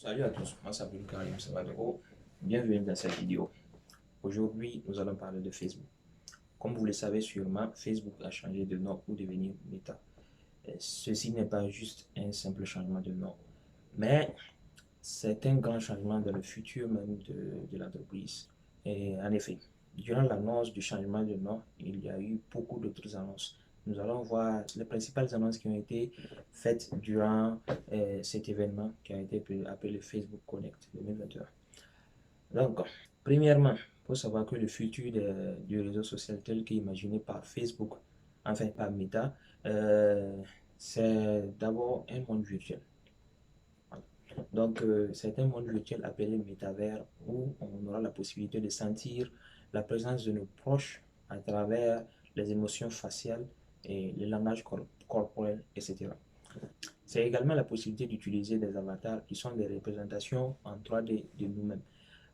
Salut à tous, moi c'est Abdul Karim Savadoro. Bienvenue dans cette vidéo. Aujourd'hui, nous allons parler de Facebook. Comme vous le savez sûrement, Facebook a changé de nom pour devenir Meta. Ceci n'est pas juste un simple changement de nom, mais c'est un grand changement dans le futur même de l'entreprise. Et en effet, durant l'annonce du changement de nom, il y a eu beaucoup d'autres annonces. Nous allons voir les principales annonces qui ont été faites durant cet événement qui a été appelé Facebook Connect 2021. Donc, premièrement, il faut savoir que le futur du réseau social tel qu'imaginé par Facebook, enfin par Meta, euh, c'est d'abord un monde virtuel. Donc, c'est un monde virtuel appelé métavers où on aura la possibilité de sentir la présence de nos proches à travers les émotions faciales et le langage corporel, etc. C'est également la possibilité d'utiliser des avatars qui sont des représentations en 3D de nous-mêmes.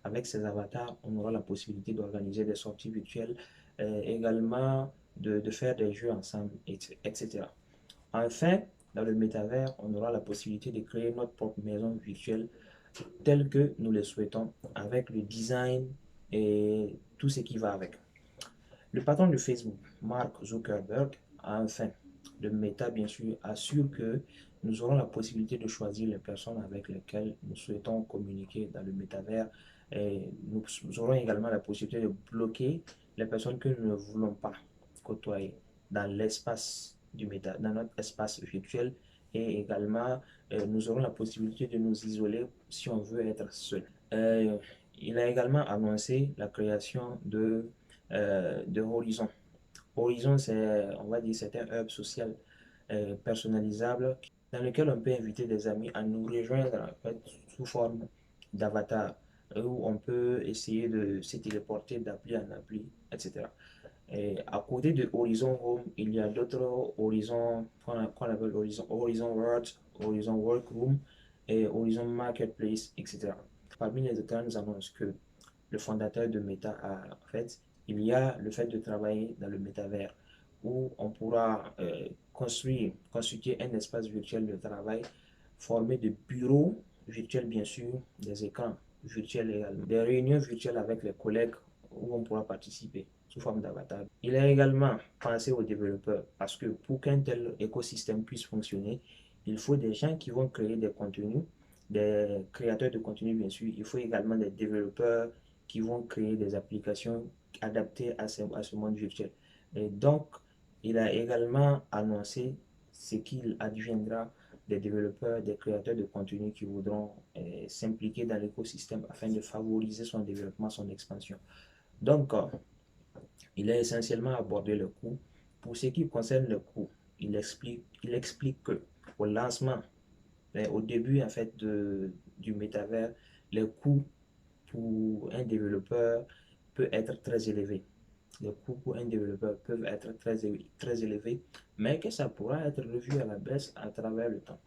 Avec ces avatars, on aura la possibilité d'organiser des sorties virtuelles, également de faire des jeux ensemble, etc. Enfin, dans le métavers, on aura la possibilité de créer notre propre maison virtuelle telle que nous le souhaitons, avec le design et tout ce qui va avec. Le patron de Facebook, Mark Zuckerberg, enfin, de Meta bien sûr, assure que nous aurons la possibilité de choisir les personnes avec lesquelles nous souhaitons communiquer dans le métavers et nous aurons également la possibilité de bloquer les personnes que nous ne voulons pas côtoyer dans l'espace du méta, dans notre espace virtuel et également nous aurons la possibilité de nous isoler si on veut être seul. Euh, il a également annoncé la création de Horizon. Horizon, c'est, on va dire, c'est un hub social personnalisable dans lequel on peut inviter des amis à nous rejoindre en fait, sous forme d'avatar, où on peut essayer de se téléporter d'appli en appli, etc. Et à côté de Horizon Home, il y a d'autres horizons qu'on appelle Horizon World, Horizon Workroom et Horizon Marketplace, etc. Parmi les grandes annonces que le fondateur de Meta a fait, il y a le fait de travailler dans le métavers où on pourra constituer un espace virtuel de travail formé de bureaux virtuels bien sûr, des écrans virtuels également, des réunions virtuelles avec les collègues où on pourra participer sous forme d'avatar. Il a également pensé aux développeurs parce que pour qu'un tel écosystème puisse fonctionner, il faut des gens qui vont créer des contenus, des créateurs de contenu bien sûr, il faut également des développeurs qui vont créer des applications adaptées à ce monde virtuel. Et donc, il a également annoncé ce qu'il adviendra des développeurs, des créateurs de contenu qui voudront s'impliquer dans l'écosystème afin de favoriser son développement, son expansion. Donc, il a essentiellement abordé le coût. Pour ce qui concerne le coût, il explique que au lancement, au début en fait du métavers, les coûts pour un développeur peut être très élevé. Les coûts pour un développeur peuvent être très élevés, mais que ça pourra être revu à la baisse à travers le temps.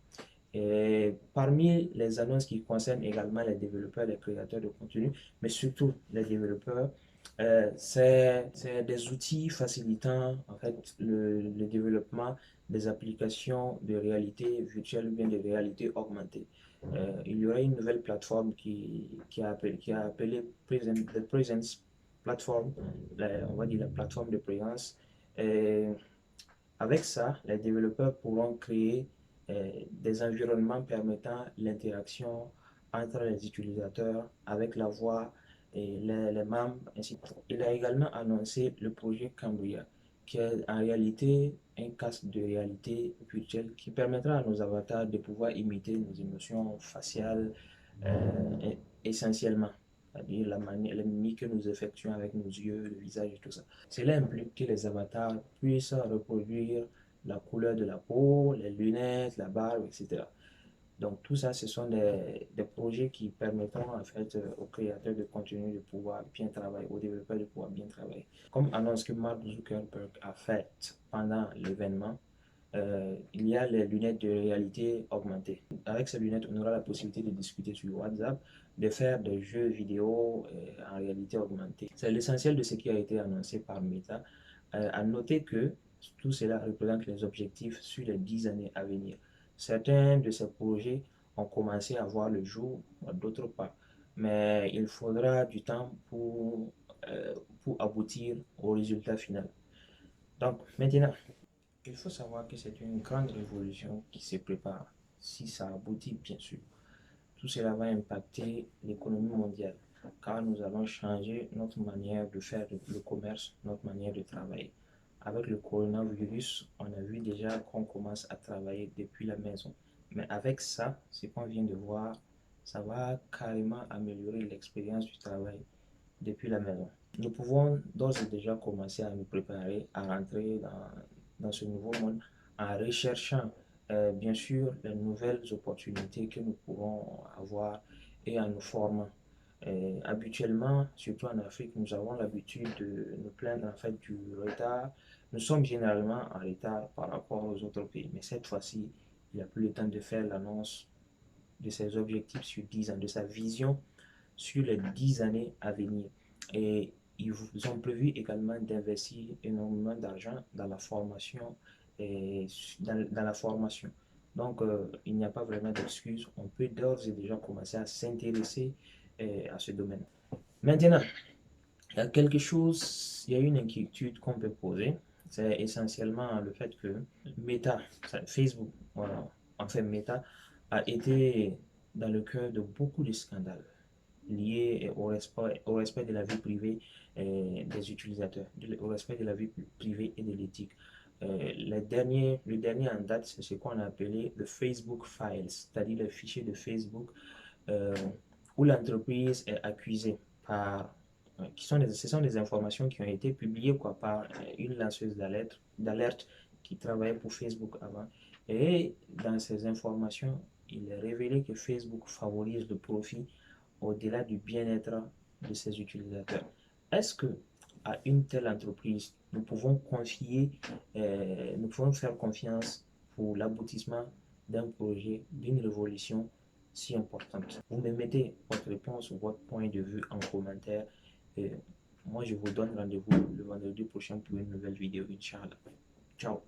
Et parmi les annonces qui concernent également les développeurs, les créateurs de contenu, mais surtout les développeurs, c'est des outils facilitant en fait le développement des applications de réalité virtuelle ou bien de réalité augmentée. Il y aura une nouvelle plateforme qui a appelé The Presence Platform, on va dire la plateforme de présence. Et avec ça, les développeurs pourront créer des environnements permettant l'interaction entre les utilisateurs avec la voix et les membres, ainsi de suite. Il a également annoncé le projet Cambria, qui est en réalité un casque de réalité virtuelle qui permettra à nos avatars de pouvoir imiter nos émotions faciales essentiellement, c'est-à-dire la manière, les mimiques que nous effectuons avec nos yeux, le visage et tout ça. Cela implique que les avatars puissent reproduire la couleur de la peau, les lunettes, la barbe, etc. Donc tout ça, ce sont des projets qui permettront en fait aux créateurs de contenu de pouvoir bien travailler, aux développeurs de pouvoir bien travailler. Comme annonce que Mark Zuckerberg a faite pendant l'événement, il y a les lunettes de réalité augmentée. Avec ces lunettes, on aura la possibilité de discuter sur WhatsApp, de faire des jeux vidéo en réalité augmentée. C'est l'essentiel de ce qui a été annoncé par Meta. À noter que tout cela représente les objectifs sur les 10 années à venir. Certains de ces projets ont commencé à voir le jour, d'autres pas. Mais il faudra du temps pour aboutir au résultat final. Donc maintenant, il faut savoir que c'est une grande révolution qui se prépare, si ça aboutit bien sûr. Tout cela va impacter l'économie mondiale, car nous allons changer notre manière de faire le commerce, notre manière de travailler. Avec le coronavirus, on a vu déjà qu'on commence à travailler depuis la maison. Mais avec ça, ce qu'on vient de voir, ça va carrément améliorer l'expérience du travail depuis la maison. Nous pouvons d'ores et déjà commencer à nous préparer à rentrer dans ce nouveau monde en recherchant bien sûr les nouvelles opportunités que nous pourrons avoir et en nous formant. Habituellement, surtout en Afrique, nous avons l'habitude de nous plaindre en fait du retard. Nous sommes généralement en retard par rapport aux autres pays, mais cette fois-ci, il n'y a plus le temps de faire l'annonce de ses objectifs sur 10 ans, de sa vision sur les 10 années à venir. Et ils ont prévu également d'investir énormément d'argent dans la formation et dans la formation. Donc, il n'y a pas vraiment d'excuses. On peut d'ores et déjà commencer à s'intéresser à ce domaine. Maintenant, il y a quelque chose, il y a une inquiétude qu'on peut poser. C'est essentiellement le fait que Meta, Facebook, voilà, en fait Meta, a été dans le cœur de beaucoup de scandales liés au respect de la vie privée des utilisateurs, au respect de la vie privée et de l'éthique. Le dernier en date, c'est ce qu'on a appelé le Facebook Files, c'est-à-dire les fichiers de Facebook euh, où l'entreprise est accusée par ce sont des informations qui ont été publiées quoi, par une lanceuse d'alerte qui travaillait pour Facebook avant. Et dans ces informations, il est révélé que Facebook favorise le profit au-delà du bien-être de ses utilisateurs. Est-ce que à une telle entreprise, nous pouvons faire confiance pour l'aboutissement d'un projet, d'une révolution si importante? Vous me mettez votre réponse ou votre point de vue en commentaire. Et moi, je vous donne rendez-vous le vendredi prochain pour une nouvelle vidéo, Inch'Allah. Ciao.